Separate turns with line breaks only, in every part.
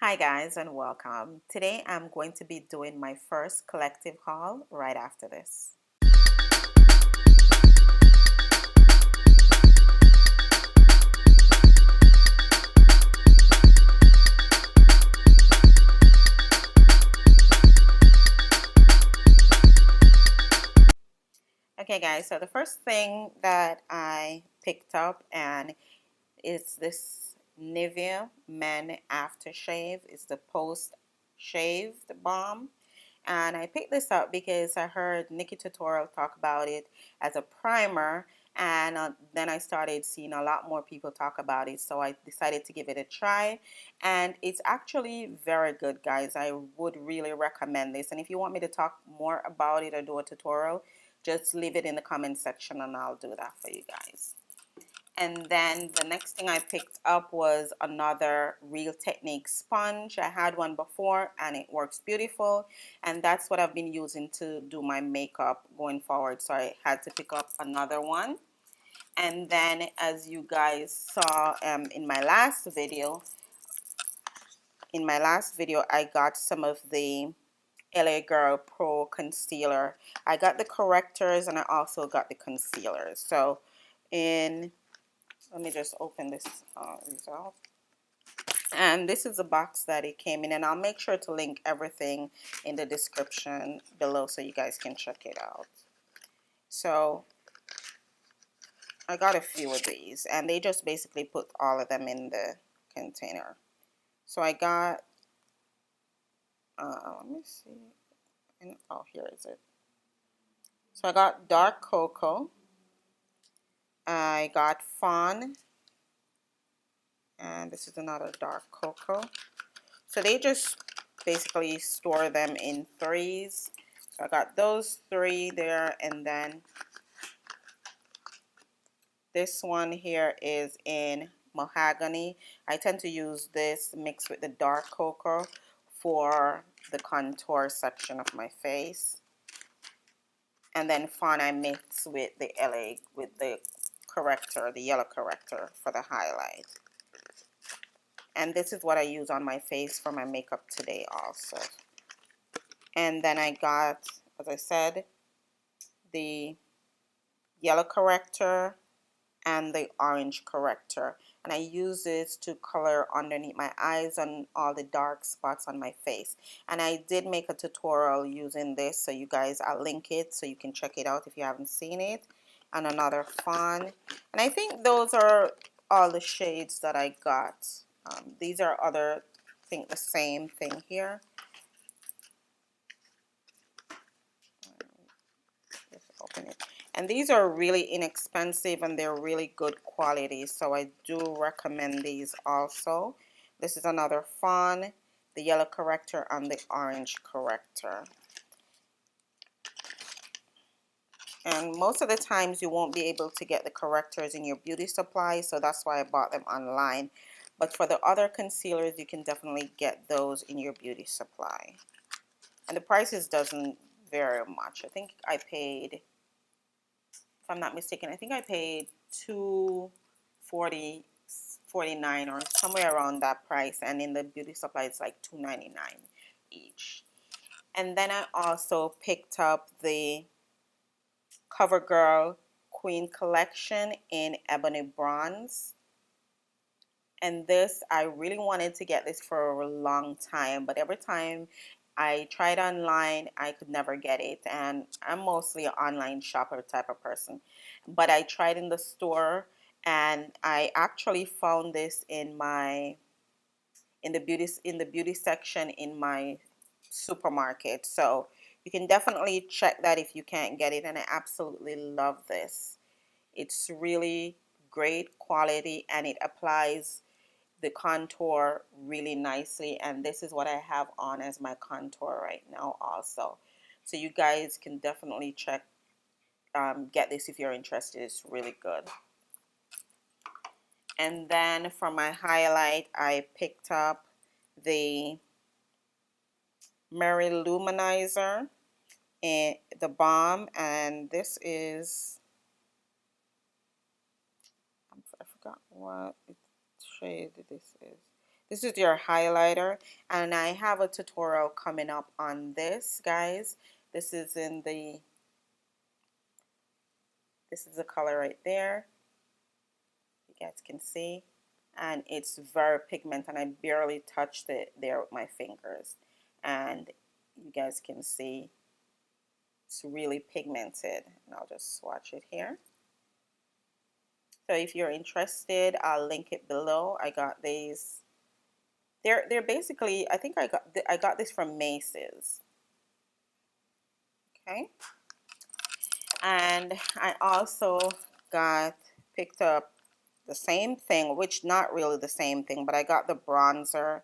Hi guys and welcome. Today I'm going to be doing my first collective haul right after this. Okay guys, so the first thing that I picked up and is this Nivea Men Aftershave. It's the post shaved balm. And I picked this up because I heard Nikki Tutorial talk about it as a primer, and then I started seeing a lot more people talk about it, so I decided to give it a try, and it's actually very good, guys. I would really recommend this, and if you want me to talk more about it or do a tutorial, just leave it in the comment section and I'll do that for you guys. And then the next thing I picked up was another Real Technique sponge. I had one before and it works beautiful, and that's what I've been using to do my makeup going forward, so I had to pick up another one. And then, as you guys saw in my last video, I got some of the LA Girl Pro concealer. I got the correctors and I also got the concealers. So let me just open this result. And this is the box that it came in, and I'll make sure to link everything in the description below so you guys can check it out. So I got a few of these, and they just basically put all of them in the container. So I got let me see, oh, here is it. So I got dark cocoa, I got fawn, and this is another dark cocoa. So they just basically store them in threes. So I got those three there, and then this one here is in mahogany. I tend to use this mixed with the dark cocoa for the contour section of my face. And then fawn I mix with the LA, with the corrector, the yellow corrector for the highlight. And this is what I use on my face for my makeup today also. And then I got, as I said, the yellow corrector and the orange corrector. And I use this to color underneath my eyes and all the dark spots on my face. And I did make a tutorial using this, so you guys, I'll link it so you can check it out if you haven't seen it. And another fawn. And I think those are all the shades that I got. These are other, I think the same thing here. Just open it. And these are really inexpensive and they're really good quality, so I do recommend these also. This is another fawn, the yellow corrector and the orange corrector. And most of the times you won't be able to get the correctors in your beauty supply, so that's why I bought them online. But for the other concealers, you can definitely get those in your beauty supply. And the prices doesn't vary much. I think I paid, if I'm not mistaken, I think I paid $2.49 or somewhere around that price, and in the beauty supply it's like $2.99 each. And then I also picked up the CoverGirl Queen Collection in Ebony Bronze. And this, I really wanted to get this for a long time, but every time I tried online, I could never get it. And I'm mostly an online shopper type of person. But I tried in the store, and I actually found this in the beauty section in my supermarket. So you can definitely check that if you can't get it. And I absolutely love this. It's really great quality, and it applies the contour really nicely, and this is what I have on as my contour right now also. So you guys can definitely check, get this if you're interested. It's really good. And then for my highlight, I picked up the Mary Luminizer in TheBalm, and this is, I forgot what shade this is. This is your highlighter, and I have a tutorial coming up on this, guys. This is in the, this is the color right there. You guys can see. And it's very pigmented, and I barely touched it there with my fingers. And you guys can see it's really pigmented. And I'll just swatch it here. So if you're interested, I'll link it below. I got these. They're basically, I think I got this from Macy's. Okay. And I also picked up the same thing, which not really the same thing, but I got the bronzer.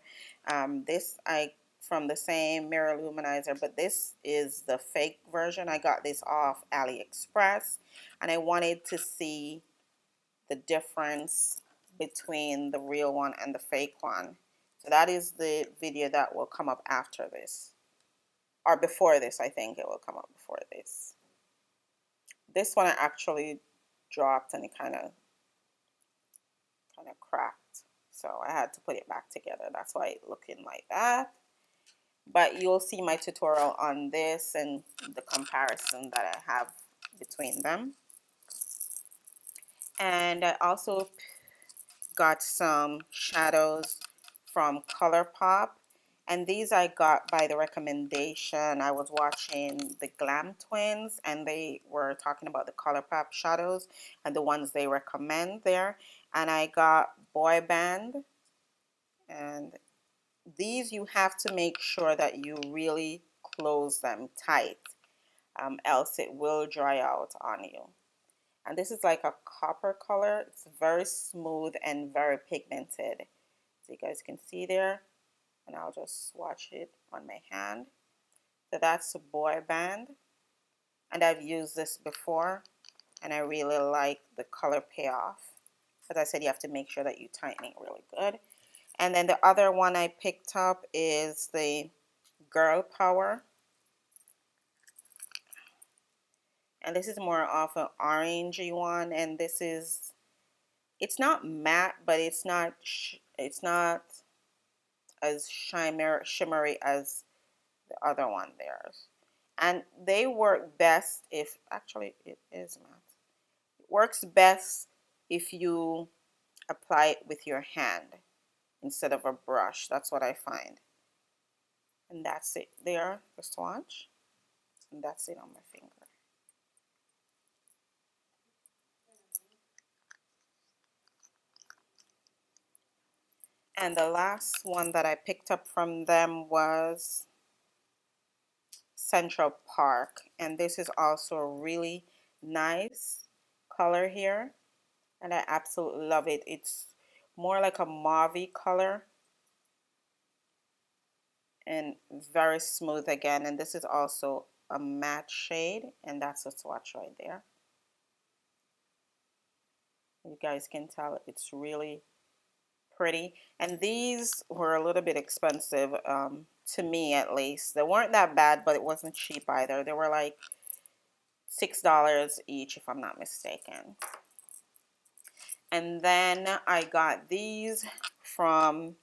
This I from the same mirror luminizer, but this is the fake version. I got this off AliExpress, and I wanted to see the difference between the real one and the fake one. So that is the video that will come up after this, or before this. I think it will come up before this. This one I actually dropped, and it kind of cracked, so I had to put it back together. That's why it's looking like that. But you'll see my tutorial on this and the comparison that I have between them. And I also got some shadows from Colourpop, and these I got by the recommendation. I was watching the Glam Twins, and they were talking about the Colourpop shadows and the ones they recommend there. And I got Boy Band, and these you have to make sure that you really close them tight, else it will dry out on you. And this is like a copper color. It's very smooth and very pigmented, so you guys can see there. And I'll just swatch it on my hand. So that's a Boy Band, and I've used this before, and I really like the color payoff. As I said, you have to make sure that you tighten it really good. And then the other one I picked up is the Girl Power, and this is more of an orangey one. And this is, it's not matte, but it's not as shimmery as the other one there. And they work best if, actually it is matte. It works best if you apply it with your hand instead of a brush. That's what I find. And that's it there, the swatch. And that's it on my finger. And the last one that I picked up from them was Central Park. And this is also a really nice color here. And I absolutely love it. It's more like a mauve color, and very smooth again. And this is also a matte shade, and that's a swatch right there. You guys can tell it's really pretty. And these were a little bit expensive, to me at least. They weren't that bad, but it wasn't cheap either. They were like $6 each, if I'm not mistaken. And then I got these from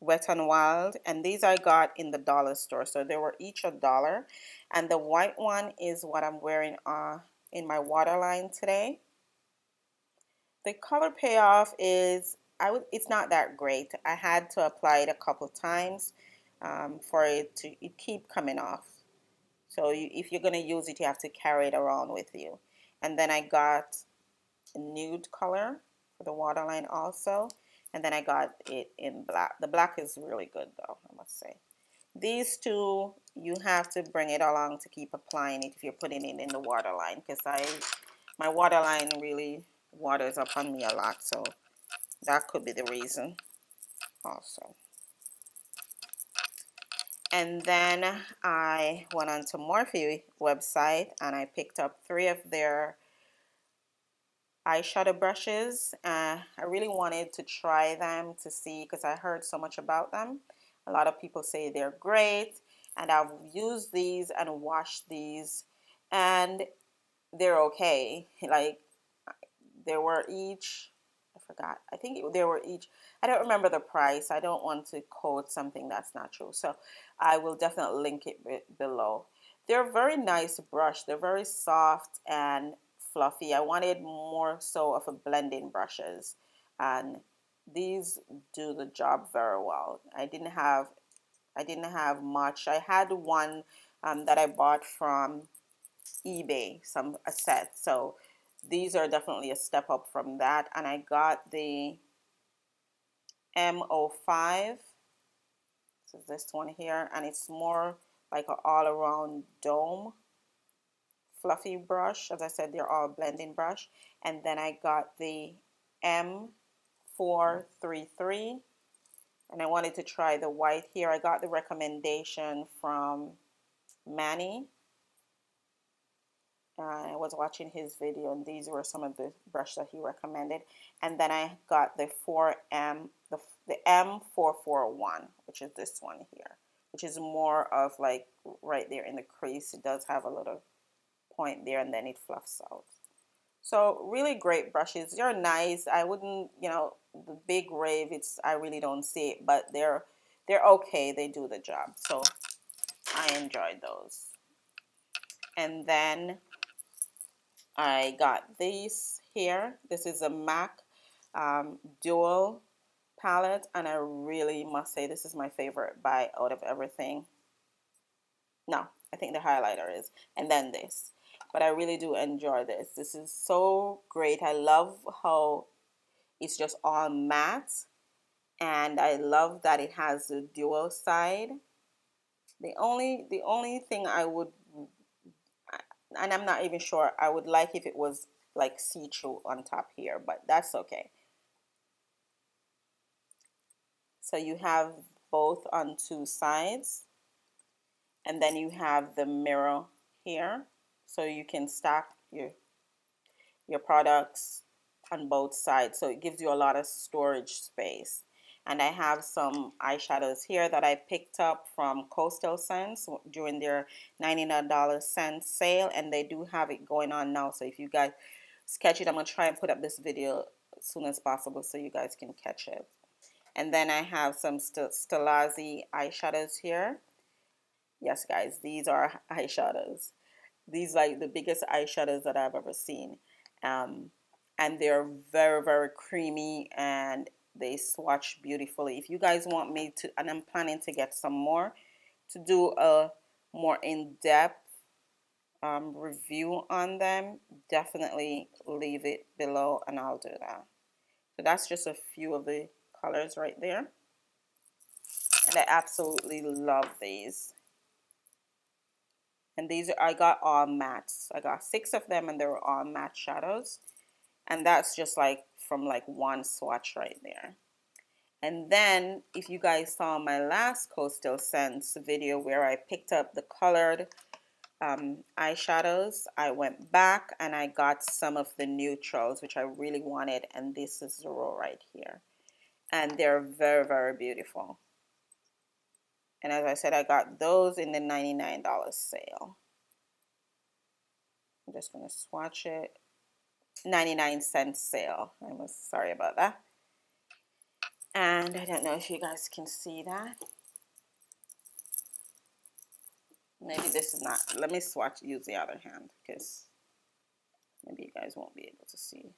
Wet n Wild, and these I got in the dollar store, so they were each $1. And the white one is what I'm wearing in my waterline today. The color payoff is, it's not that great. I had to apply it a couple times for it to keep coming off. So if you're going to use it, you have to carry it around with you. And then I got a nude color for the waterline also. And then I got it in black. The black is really good though, I must say. These two, you have to bring it along to keep applying it if you're putting it in the waterline, because my waterline really waters up on me a lot, so that could be the reason also. And then I went on to Morphe website, and I picked up 3 of their eyeshadow brushes. I really wanted to try them to see, because I heard so much about them. A lot of people say they're great, and I've used these and washed these, and they're okay. Like, they were each, I forgot. I think they were each, I don't remember the price. I don't want to quote something that's not true. So I will definitely link it below. They're very nice brush. They're very soft and fluffy. I wanted more so of a blending brushes, and these do the job very well. I didn't have much. I had one that I bought from eBay, a set. So these are definitely a step up from that. And I got the M05. So this one here, and it's more like an all-around dome fluffy brush. As I said, they're all blending brush. And then I got the M433, and I wanted to try the white here. I got the recommendation from Manny. I was watching his video, and these were some of the brush that he recommended. And then I got the 4M, the M441, which is this one here, which is more of like right there in the crease. It does have a little point there, and then it fluffs out. So really great brushes. They're nice. I wouldn't, the big rave, I really don't see it, but they're okay. They do the job. So I enjoyed those. And then I got these here. This is a MAC dual palette, and I really must say this is my favorite buy out of everything. No, I think the highlighter is, and then this. But I really do enjoy this. This is so great. I love how it's just all matte, and I love that it has the dual side. The only thing I would, and I'm not even sure, I would like if it was like see-through on top here, but that's okay. So you have both on two sides, and then you have the mirror here, so you can stack your products on both sides, so it gives you a lot of storage space. And I have some eyeshadows here that I picked up from Coastal Scents during their $99 sale, and they do have it going on now. So if you guys catch it, I'm gonna try and put up this video as soon as possible so you guys can catch it. And then I have some Stilazzi eyeshadows here. Yes, guys, these are eyeshadows. These like the biggest eyeshadows that I've ever seen. And they're very, very creamy, and they swatch beautifully. If you guys want me to, and I'm planning to get some more, to do a more in-depth review on them, definitely leave it below and I'll do that. So that's just a few of the colors right there. And I absolutely love these. And these I got all mattes. I got 6 of them, and they were all matte shadows. And that's just like from like one swatch right there. And then if you guys saw my last Coastal Scents video where I picked up the colored eyeshadows, I went back and I got some of the neutrals, which I really wanted. And this is the row right here. And they're very, very beautiful. And as I said, I got those in the $99 sale. I'm just going to swatch it. 99-cent sale. I'm sorry about that. And I don't know if you guys can see that. Maybe this is not. Let me use the other hand, because maybe you guys won't be able to see.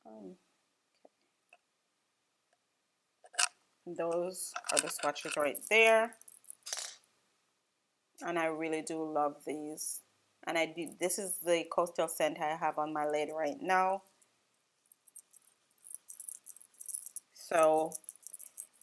Okay. Those are the swatches right there. And I really do love these. And this is the Coastal Scent I have on my lid right now. So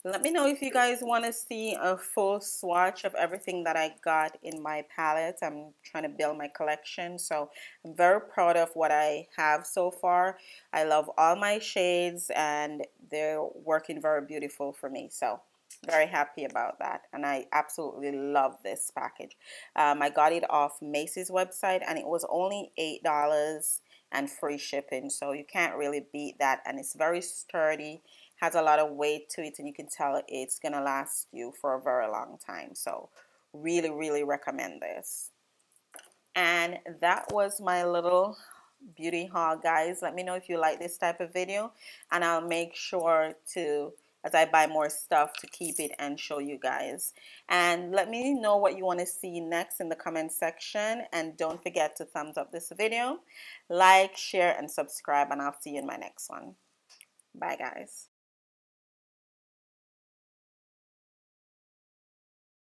let me know if you guys want to see a full swatch of everything that I got in my palette. I'm trying to build my collection, so I'm very proud of what I have so far. I love all my shades, and they're working very beautiful for me. So very happy about that, and I absolutely love this package. I got it off Macy's website, and it was only $8 and free shipping, so you can't really beat that. And it's very sturdy, has a lot of weight to it, and you can tell it's gonna last you for a very long time. So really recommend this. And that was my little beauty haul, guys. Let me know if you like this type of video, and I'll make sure to, as I buy more stuff, to keep it and show you guys. And let me know what you want to see next in the comment section, and don't forget to thumbs up this video, like, share, and subscribe, and I'll see you in my next one. Bye, guys.